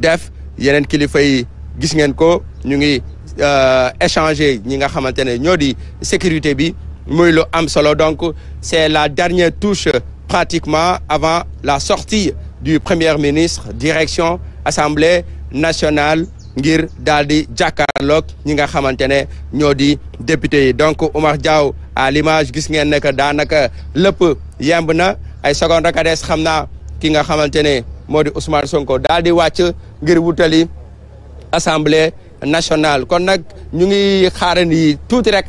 def yeneen kilifa yi gis ngeen ko ñu ngi échanger ñi nga xamante ne ñoo di sécurité bi muy lu am solo donc c'est la dernière touche pratiquement avant la sortie du premier ministre direction Assemblée nationale ngir daal di jàkkaarloog ñi nga xamante ne ñoo di député yi donc Oumar Diaw à l'image gis ngeen ne que daanaka lépp yemb na ay secondes rek a des xam naa ki nga xamante ne moo di Ousmane Sonko daal di wàcc ngir wutali Assemblée nationale kon nag ñu ngi xaarandi tuuti rek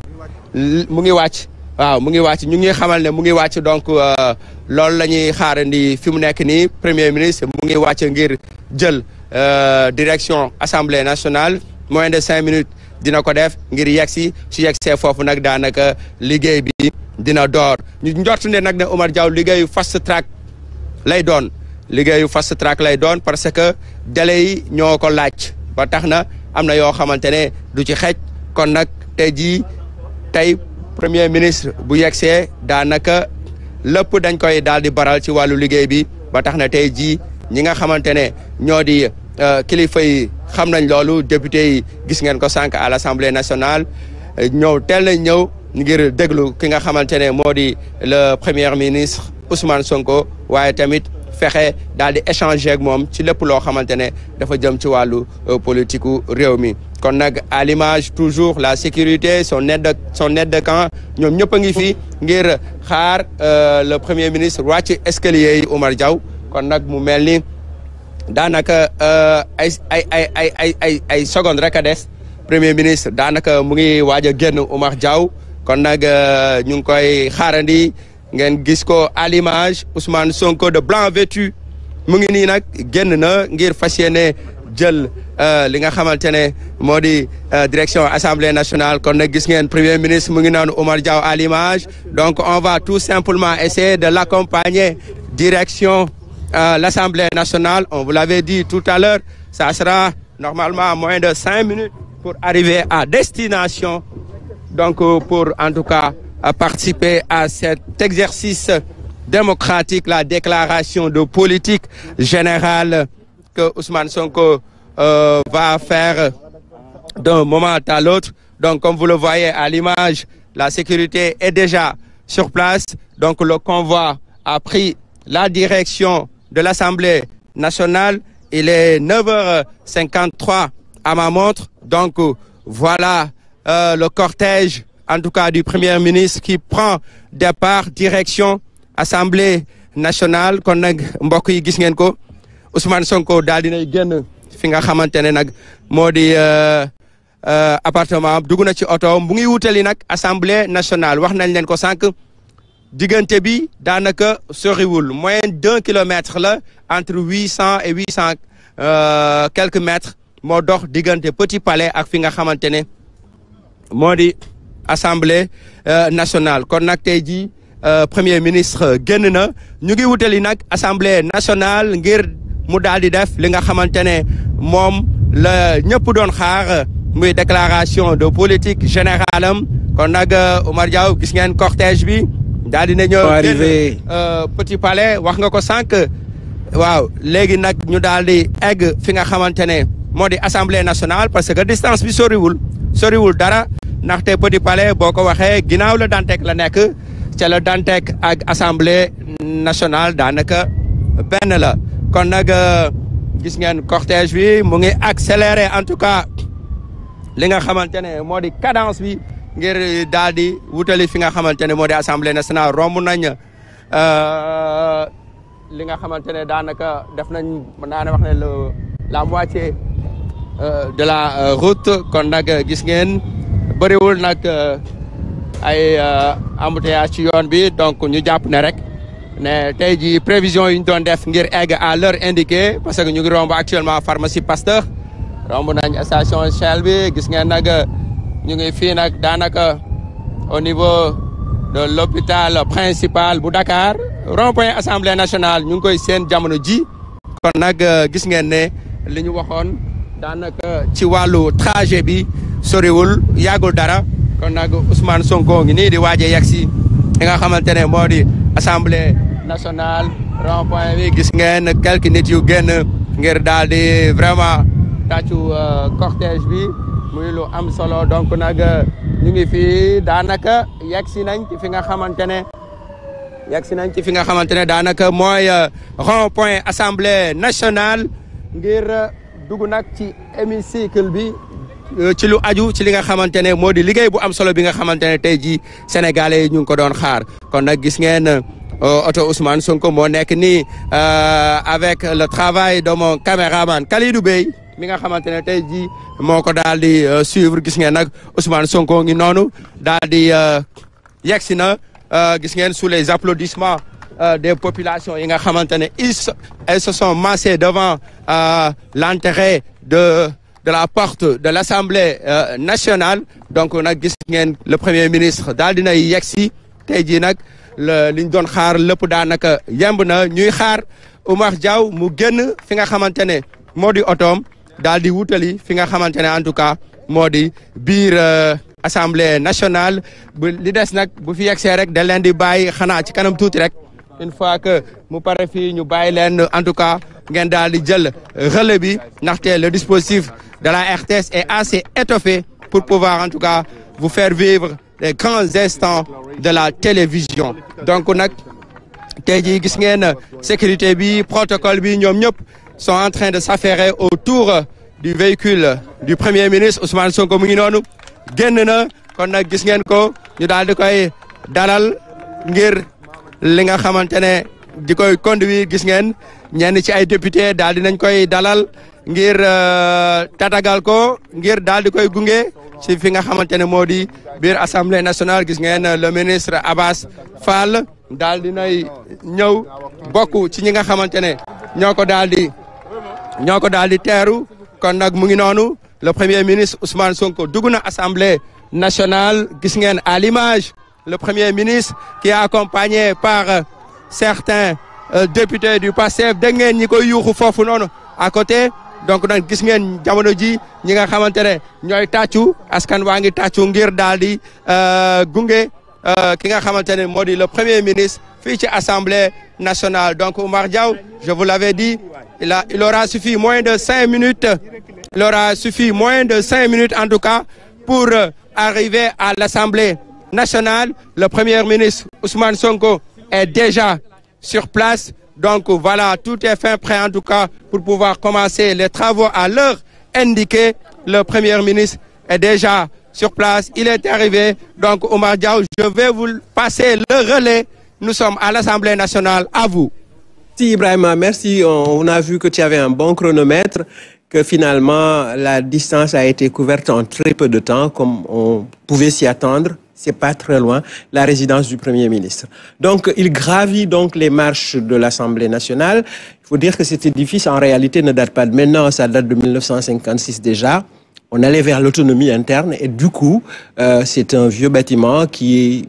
mu ngi wàcc waaw mu ngi wàcc ñu ngi xamal ne mu ngi wàcc donc loolu la ñuy xaarandi fi mu nekk nii premier ministre mu ngi wàcc ngir jël direction Assemblée nationale moins de 5 minutes dina ko def ngir yegsi su yegsee foofu nag daanaka liggéey bi dina door ñu njort ne nag ne Oumar Diaw liggéeyu fast track lay doon parce que délai yi ñoo ko laaj ba tax na am na yoo xamante ne du ci xej kon nag tey premier ministre bu yegsee daanaka lépp dañ koy daal di baral ci wàllu liggéey bi ba tax na tey jii ñi nga xamante ne ñoo di kilifa yi xam nañ loolu député yi gis ngeen ko sànq à l'Assemblée nationale teel nañ ñëw ngir déglu ki nga xamante ne moo di le premier ministre Ousmane Sonko waaye tamit fexe daal di échanger ak moom ci lépp loo xamante ne dafa jëm ci wàllu politique réew mi kon nag à l'image toujours la sécurité son aide de camp ñoom ñëpp a ngi fi ngir xaar le premier ministre wàcc escalier yi Oumar Diaw kon nag mu mel ni daanaka ay secondes rek a des premier ministre daanaka mu ngi waaj a génn Oumar Diaw kon nag ñu ngi koy xaarandi ngeen gis ko à l'image Ousmane Sonko de blanc vêtu mu ngi nii nag génn na ngir fas yéene jël li nga xamante ne moo di direction Assemblée nationale kon nag gis ngeen premier ministre mu ngi noonu Oumar Diaw à l'image donc on va tout simplement essayer de l'accompagner direction l'Assemblée nationale on vous l'avait dit tout à l'heure ça sera normalement moins de 5 minutes pour arriver à destination donc pour en tout cas participer à cet exercice démocratique, la déclaration de politique générale que Ousmane Sonko va faire d'un moment à l'autre. Donc, comme vous le voyez à l'image, la sécurité est déjà sur place. Donc, le convoi a pris la direction de l'Assemblée nationale. Il est 9h53 à ma montre. Donc, voilà le cortège en tout cas du premier ministre qui prend départ direction Assemblée nationale kon nag mbokk yi gis ngeen ko Ousmane Sonko daal dinay génn fi nga xamante ne nag moo di appartement dugg na ci oto mu ngi wutali nag Assemblée nationale wax nañ leen ko sànq diggante bi daanaka soriwul moyenne d'1 kilomètre la entre 800 et 800 quelques mètres moo dox diggante Petit Palais ak fi nga xamante ne moo di Assemblée nationale kon nag tey jii premier ministre génn na ñu ngi wutali nag Assemblée nationale ngir mu daal di def li nga xamante ne moom la ñëpp doon xaar muy déclaration de politique générale am kon nag Oumar Diaw gis ngeen cortège bi daal di na ñëw génn Petit Palais wax nga ko sànq waaw léegi nag ñu daal di egg fi nga xamante ne moo di Assemblée nationale parce que distance bi soriwul dara ndaxte Petit Palais boo ko waxee ginnaaw la Dantec la nekk ca la Dantec ak Assemblée nationale daanaka benn la kon nag gis ngeen cortège bi mu ngi accéléré en tout cas li nga xamante ne moo di cadence bi ngir daal di wutali fi nga xamante ne moo di Assemblée nationale romb nañ li nga xamante ne daanaka def nañ mën naa ne wax ne la moitié de la route kon nag gis ngeen bëriwul nag ay embouteillage ci yoon bi donc ñu jàpp ne rek ne tey jii prévision yi ñu doon def ngir egg à l'heure indiquée parce que ñu ngi romb actuellement pharmacie Pasteur romb nañ station Shell bi gis ngeen nag ñu ngi fii nag daanaka au niveau de l'hôpital principal bu Dakar rond-point Assemblée nationale ñu ngi koy seen jamono ji kon nag gis ngeen ne li ñu waxoon daanaka ci wàllu trajet bi soriwul yàggul dara kon nag Ousmane Sonko ngi nii di waaje yegsi li nga xamante ne moo di Assemblée nationale rond-point bi gis ngeen quelques nit yu génn ngir daal di vraiment tàccu cortège bi muy lu am solo donc nag ñu ngi fii daanaka yegsi nañ ci fi nga xamante ne daanaka mooy rond-point Assemblée nationale ngir dugg nag ci hémicycle bi ci lu aju ci li nga xamante ne moo di liggéey bu am solo bi nga xamante ne tey jii sénégalais yi ñu ngi ko doon xaar kon nag gis ngeen oto Ousmane Sonko moo nekk nii avec le travail de mon caméraman Kalidou Bey mi nga xamante ne tey jii moo ko daal di suivre gis ngeen nag Ousmane Sonko ngi noonu daal di yegsi na gis ngeen sous les applaudissements des populations yi nga xamante ne elles se sont massées devant l'entrée de la porte de l'Assemblée nationale donc nag gis ngeen le premier ministre daal dina yegsi tey jii nag liñ doon xaar lépp daanaka yemb na ñuy xaar Oumar Diaw mu génn fi nga xamante ne moo di otoom daal di wutali fi nga xamante ne en tout cas moo di biir Assemblée nationale bu li des nag bu fi yegsee rek da leen di bàyyi xanaa ci kanam tuuti rek une fois que mu pare fii ñu bàyyi leen en tout cas ngeen daal di jël relais bi ndaxte le dispositif de la RTS est assez étoffé pour pouvoir en tout cas vous faire vivre les grands instants de la télévision donc nag tey jii gis ngeen sécurité bi protocole bi ñoom ñëpp sont en train de s'affairer autour du véhicule du premier ministre Ousmane Sonko mu ngi noonu génn na kon nag gis ngeen ko ñu daal di koy dalal ngir li nga xamante ne di koy conduire gis ngeen ñenn ci ay député daal di nañ koy dalal ngir tatagal ko ngir daal di koy gunge ci fi nga xamante ne moo di biir Assemblée nationale gis ngeen le ministre Abass Fall daal di nay ñëw bokk ci ñi nga xamante ne ñoo ko daal di teeru kon nag mu ngi noonu le premier ministre Ousmane Sonko dugg na Assemblée nationale gis ngeen à l'image le premier ministre qui est accompagné par certains députés du PASTEF dégg ngeen ñi koy yuuxu foofu noonu à côté donc nag gis ngeen jamono ji ñi nga xamante ne ñooy tàccu askan waa ngi tàccu ngir daal di gunge ki nga xamante ne moo di le premier ministre fii ci Assemblée nationale donc Oumar Diaw je vous l'avais dit il aura suffi moins de 5 minutes en tout cas pour arriver à l'Assemblée nationale le premier ministre Ousmane Sonko est déjà sur place donc voilà tout est fin prêt en tout cas pour pouvoir commencer les travaux à l'heure indiquée le premier ministre est déjà sur place il est arrivé donc Oumar Diaw je vais vous passer le relais nous sommes à l'Assemblée nationale à vous. Merci Ibrahima, merci. On a vu que tu avais un bon chronomètre, que finalement la distance a été couverte en très peu de temps, comme on pouvait s'y attendre. C'est pas très loin, la résidence du Premier ministre. Donc, il gravit donc les marches de l'Assemblée nationale. Il faut dire que cet édifice, en réalité, ne date pas de maintenant, ça date de 1956 déjà. On allait vers l'autonomie interne et du coup, c'est un vieux bâtiment qui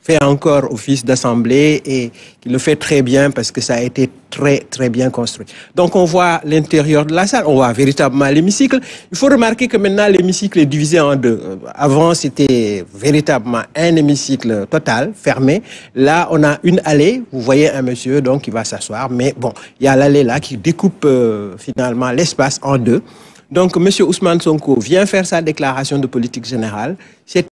fait encore office d'assemblée et qui le fait très bien parce que ça a été très, très bien construit. Donc, on voit l'intérieur de la salle, on voit véritablement l'hémicycle. Il faut remarquer que maintenant, l'hémicycle est divisé en deux. Avant, c'était véritablement un hémicycle total, fermé. Là, on a une allée. Vous voyez un monsieur donc qui va s'asseoir. Mais bon, il y a l'allée là qui découpe finalement l'espace en deux. Donc, M. Ousmane Sonko vient faire sa déclaration de politique générale.